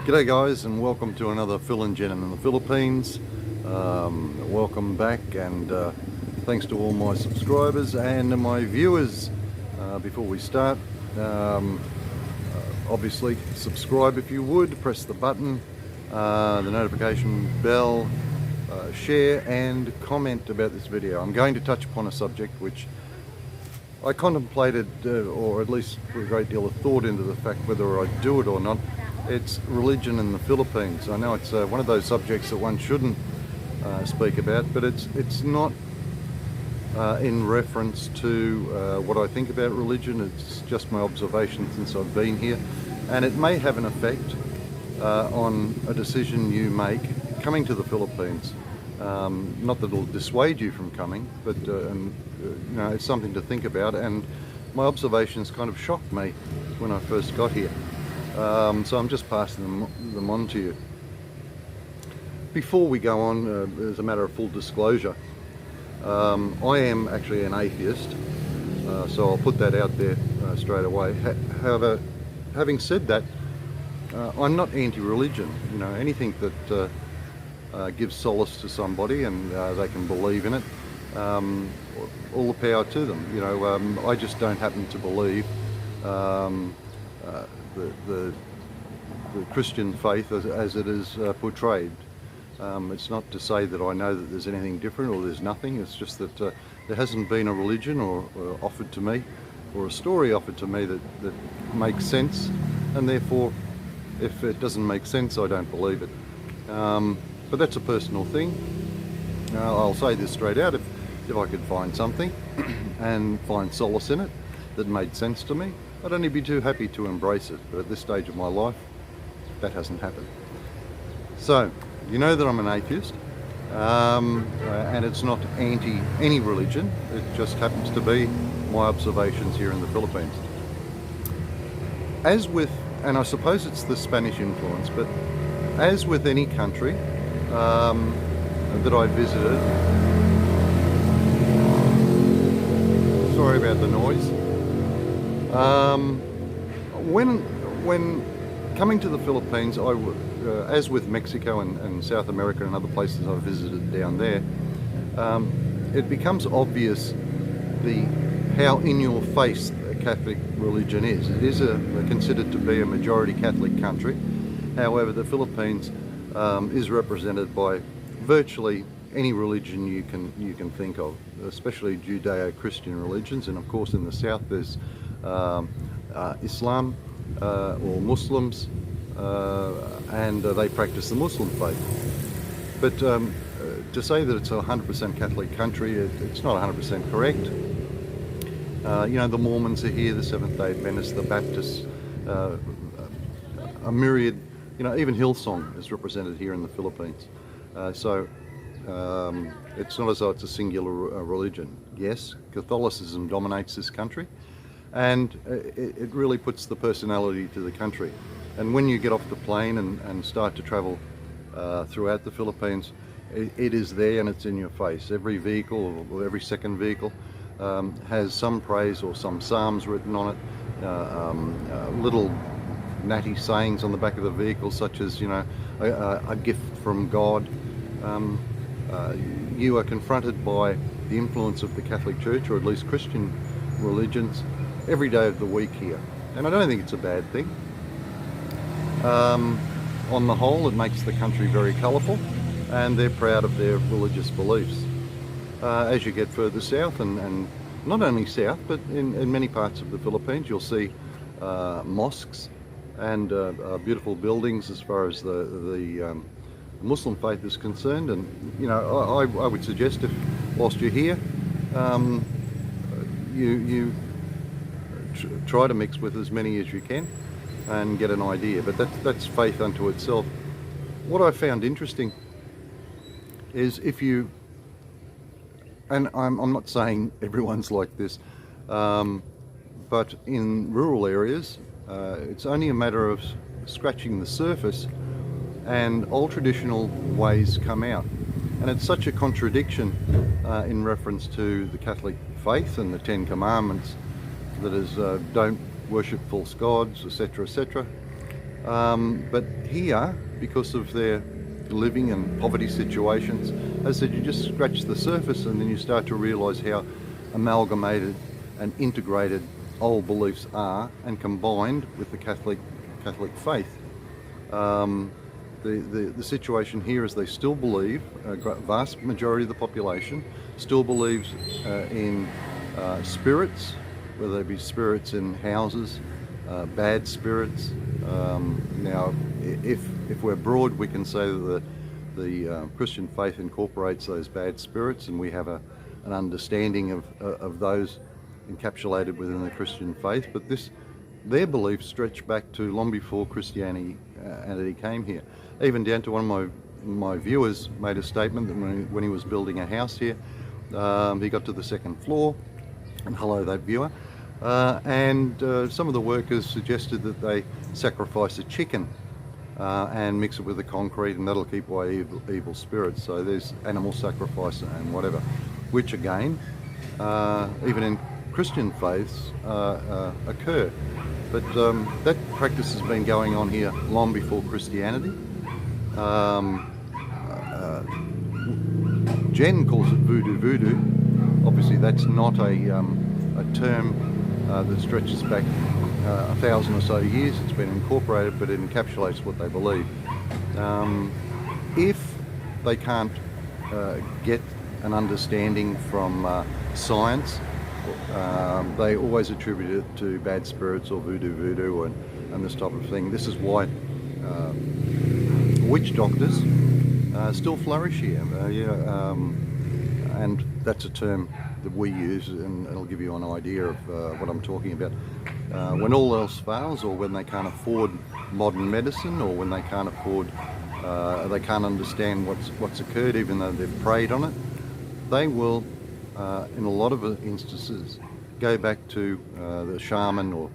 G'day guys, and welcome to another Phil and Jen in the Philippines. Welcome back, and thanks to all my subscribers and my viewers. Before we start, obviously subscribe if you would, press the button, the notification bell, share and comment about this video. I'm going to touch upon a subject which I contemplated, or at least put a great deal of thought into the fact whether I'd do it or not. It's religion in the Philippines. I know it's one of those subjects that one shouldn't speak about, but it's not in reference to what I think about religion. It's just my observation since I've been here, and it may have an effect on a decision you make coming to the Philippines. Not that it'll dissuade you from coming, but it's something to think about, and my observations kind of shocked me when I first got here. So I'm just passing them on to you. Before we go on, as a matter of full disclosure, I am actually an atheist, so I'll put that out there straight away. However, having said that, I'm not anti-religion. You know, anything that gives solace to somebody and they can believe in it, all the power to them. You know, I just don't happen to believe the Christian faith as it is portrayed. It's not to say that I know that there's anything different or there's nothing. It's just that there hasn't been a religion or offered to me, or a story offered to me that makes sense, and therefore if it doesn't make sense, I don't believe it. But that's a personal thing. I'll say this straight out, if I could find something and find solace in it that made sense to me, I'd only be too happy to embrace it. But at this stage of my life, that hasn't happened. So, you know that I'm an atheist, and it's not anti any religion. It just happens to be my observations here in the Philippines. As with, and I suppose it's the Spanish influence, but as with any country that I visited, sorry about the noise. When coming to the Philippines, as with Mexico and South America and other places I've visited down there, it becomes obvious how in your face Catholic religion is. It is considered to be a majority Catholic country. However, the Philippines is represented by virtually any religion you can think of, especially Judeo-Christian religions, and of course in the south there's Islam or Muslims, and they practice the Muslim faith. But to say that it's a 100% Catholic country, it's not 100% correct. You know, the Mormons are here, the Seventh-day Adventists, the Baptists, a myriad, you know, even Hillsong is represented here in the Philippines. So it's not as though it's a singular religion. Yes, Catholicism dominates this country, and it really puts the personality to the country. And when you get off the plane and start to travel throughout the Philippines, it is there and it's in your face. Every vehicle, or every second vehicle, has some praise or some psalms written on it, little natty sayings on the back of the vehicle, such as, you know, a gift from God. You are confronted by the influence of the Catholic Church, or at least Christian religions, every day of the week here, and I don't think it's a bad thing. On the whole, it makes the country very colourful, and they're proud of their religious beliefs. As you get further south, and not only south, but in many parts of the Philippines, you'll see mosques and beautiful buildings as far as the Muslim faith is concerned. And you know, I would suggest, if whilst you're here, you try to mix with as many as you can and get an idea. But that's faith unto itself. What I found interesting is, if you, and I'm not saying everyone's like this, but in rural areas, it's only a matter of scratching the surface and old traditional ways come out. And it's such a contradiction in reference to the Catholic faith and the Ten Commandments, that is, don't worship false gods, etc., etc. But here, because of their living and poverty situations, as I said, you just scratch the surface and then you start to realise how amalgamated and integrated old beliefs are and combined with the Catholic faith. The situation here is they still believe, a vast majority of the population still believes in spirits, whether they be spirits in houses, bad spirits. Now, if we're broad, we can say that the Christian faith incorporates those bad spirits, and we have an understanding of those encapsulated within the Christian faith. But their beliefs stretch back to long before Christianity came here. Even down to one of my viewers made a statement that when he was building a house here, he got to the second floor, and hello that viewer, and some of the workers suggested that they sacrifice a chicken and mix it with the concrete, and that'll keep away evil spirits. So there's animal sacrifice and whatever, which again, even in Christian faiths, occur. But that practice has been going on here long before Christianity. Jen calls it voodoo. Obviously that's not a term that stretches back 1,000 or so years. It's been incorporated, but it encapsulates what they believe. If they can't get an understanding from science, they always attribute it to bad spirits or voodoo and this type of thing. This is why witch doctors still flourish here, and that's a term that we use, and it'll give you an idea of what I'm talking about. When all else fails, or when they can't afford modern medicine, or when they can't understand what's occurred, even though they've preyed on it, they will, in a lot of instances, go back to the shaman or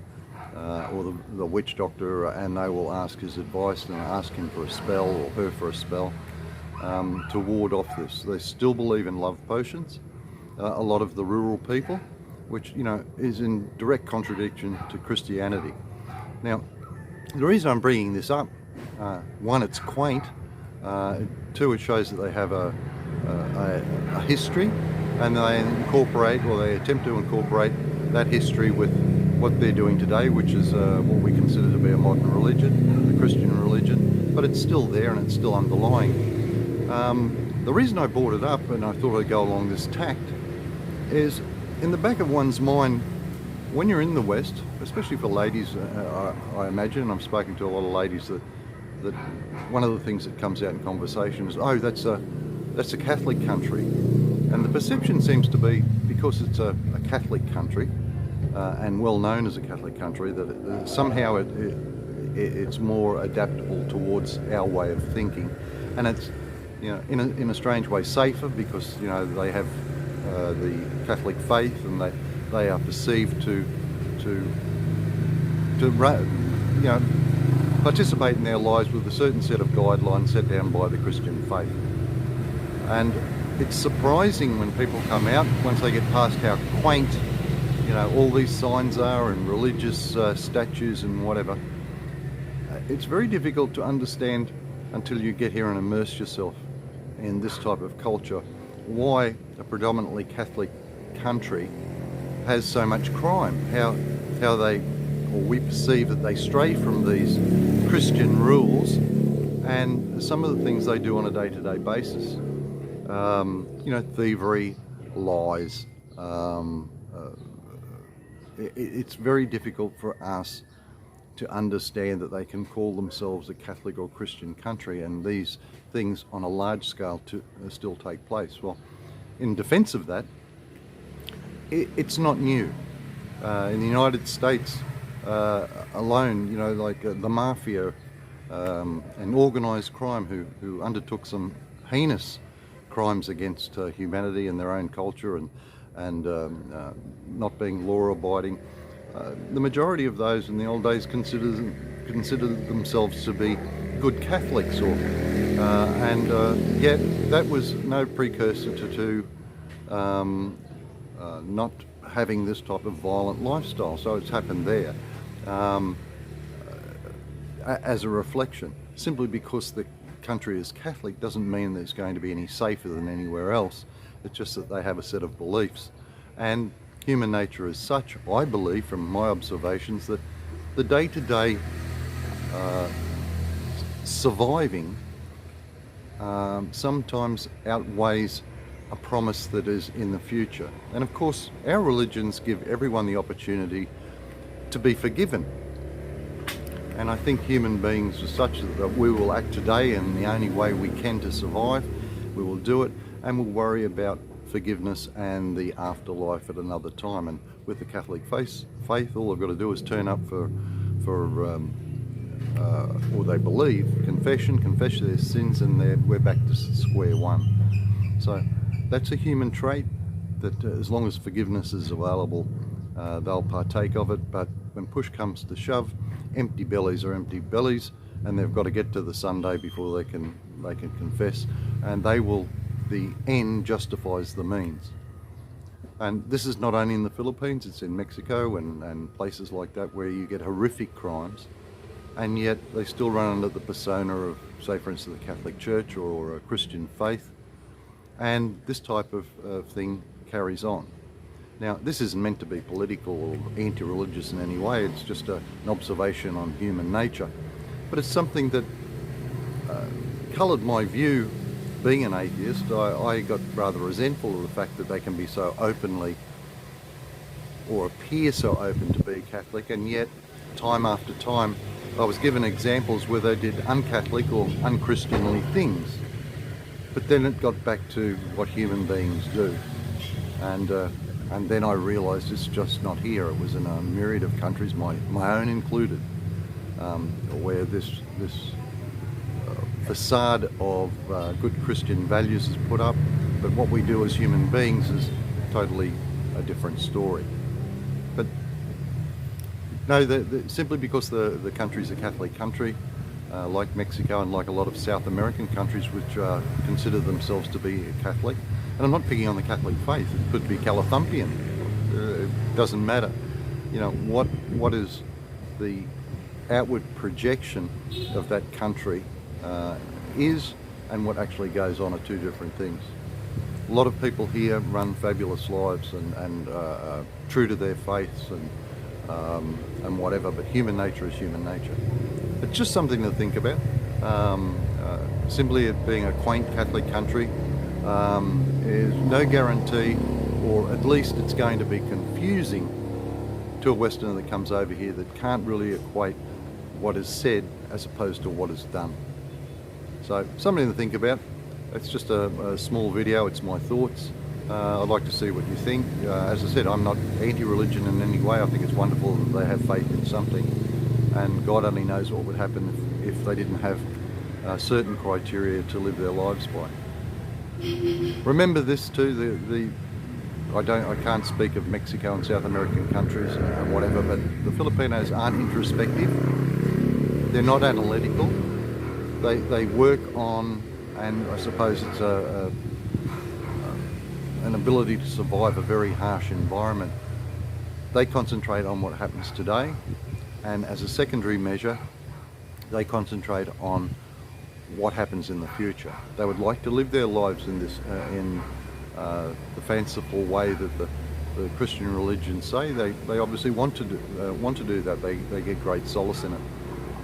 the witch doctor, and they will ask his advice and ask him for a spell or her for a spell to ward off this. They still believe in love potions. A lot of the rural people, which is in direct contradiction to Christianity. Now, the reason I'm bringing this up, one, it's quaint. Two, it shows that they have a history, and they incorporate, or they attempt to incorporate that history with what they're doing today, which is what we consider to be a modern religion, a Christian religion, but it's still there and it's still underlying. The reason I brought it up, and I thought I'd go along this tact, is in the back of one's mind, when you're in the West, especially for ladies, I imagine, and I've spoken to a lot of ladies, that one of the things that comes out in conversation is, oh, that's a Catholic country. And the perception seems to be, because it's a Catholic country, and well known as a Catholic country, that somehow it's more adaptable towards our way of thinking, and it's in a strange way safer, because they have the Catholic faith, and they are perceived to participate in their lives with a certain set of guidelines set down by the Christian faith. And it's surprising when people come out, once they get past how quaint all these signs are, and religious statues and whatever. It's very difficult to understand until you get here and immerse yourself in this type of culture, why a predominantly Catholic country has so much crime, how we perceive that they stray from these Christian rules, and some of the things they do on a day-to-day basis. Thievery, lies. It's very difficult for us to understand that they can call themselves a Catholic or Christian country, and these things on a large scale still take place. Well, in defense of that, it's not new. In the United States alone, like the mafia and organised crime, who undertook some heinous crimes against humanity and their own culture, and not being law-abiding. The majority of those in the old days considered themselves to be good Catholics, and yet that was no precursor to not having this type of violent lifestyle. So it's happened there. as a reflection. Simply because the country is Catholic doesn't mean that it's going to be any safer than anywhere else. It's just that they have a set of beliefs. And human nature is such, I believe, from my observations, that the day-to-day surviving sometimes outweighs a promise that is in the future. And of course, our religions give everyone the opportunity to be forgiven. And I think human beings are such that we will act today in the only way we can to survive. We will do it, and we'll worry about forgiveness and the afterlife at another time. And with the Catholic faith, all they've got to do is turn up for or they believe, confess their sins, and we're back to square one. So that's a human trait that as long as forgiveness is available, they'll partake of it. But when push comes to shove, empty bellies are empty bellies, and they've got to get to the Sunday before they can confess, and the end justifies the means. And this is not only in the Philippines, it's in Mexico and places like that where you get horrific crimes, and yet they still run under the persona of, say for instance, the Catholic Church or a Christian faith, and this type of thing carries on. Now, this isn't meant to be political or anti-religious in any way, it's just an observation on human nature. But it's something that coloured my view. Being an atheist, I got rather resentful of the fact that they can be so openly, or appear so open to be Catholic, and yet time after time I was given examples where they did un-Catholic or un-Christianly things. But then it got back to what human beings do. And then I realised it's just not here. It was in a myriad of countries, my own included, where this facade of good Christian values is put up, but what we do as human beings is totally a different story. But no, simply because the country is a Catholic country, like Mexico and like a lot of South American countries which consider themselves to be Catholic, and I'm not picking on the Catholic faith, it could be Calathumpian, it doesn't matter. You know, what is the outward projection of that country is, and what actually goes on are two different things. A lot of people here run fabulous lives and true to their faiths and whatever, but human nature is human nature. It's just something to think about. Simply it being a quaint Catholic country is no guarantee, or at least it's going to be confusing to a Westerner that comes over here that can't really equate what is said as opposed to what is done. So something to think about. It's just a small video, it's my thoughts. I'd like to see what you think. As I said, I'm not anti-religion in any way. I think it's wonderful that they have faith in something, and God only knows what would happen if they didn't have certain criteria to live their lives by. Remember this too, I can't speak of Mexico and South American countries and whatever, but the Filipinos aren't introspective, they're not analytical, they work on, and I suppose it's an ability to survive a very harsh environment. They concentrate on what happens today, and as a secondary measure, they concentrate on what happens in the future. They would like to live their lives in this, the fanciful way that the Christian religions say. They obviously want to do that. They get great solace in it.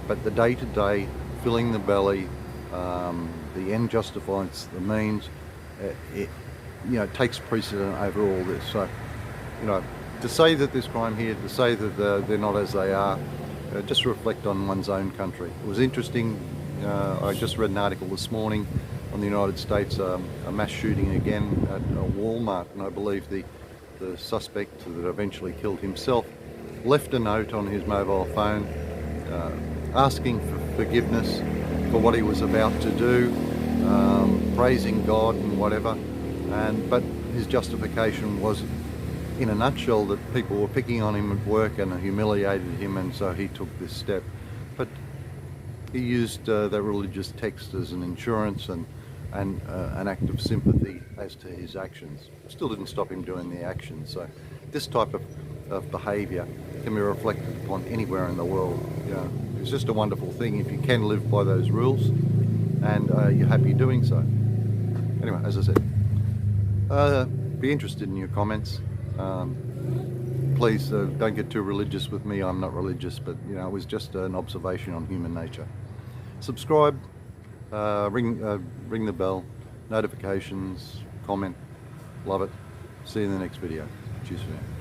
But the day-to-day, filling the belly, the end justifies the means. It takes precedent over all this. So, to say that there's crime here, to say that they're not as they are, just reflect on one's own country. It was interesting. I just read an article this morning on the United States, a mass shooting again at a Walmart, and I believe the suspect that eventually killed himself left a note on his mobile phone asking for forgiveness for what he was about to do, praising God and whatever, but his justification was, in a nutshell, that people were picking on him at work and humiliated him, and so he took this step. But he used that religious text as an insurance and an act of sympathy as to his actions. Still didn't stop him doing the actions. So this type of behaviour can be reflected upon anywhere in the world. It's just a wonderful thing if you can live by those rules and you're happy doing so. Anyway, as I said, be interested in your comments. Please don't get too religious with me. I'm not religious, but you know, it was just an observation on human nature. Subscribe, ring the bell, notifications, comment. Love it. See you in the next video. Cheers for now.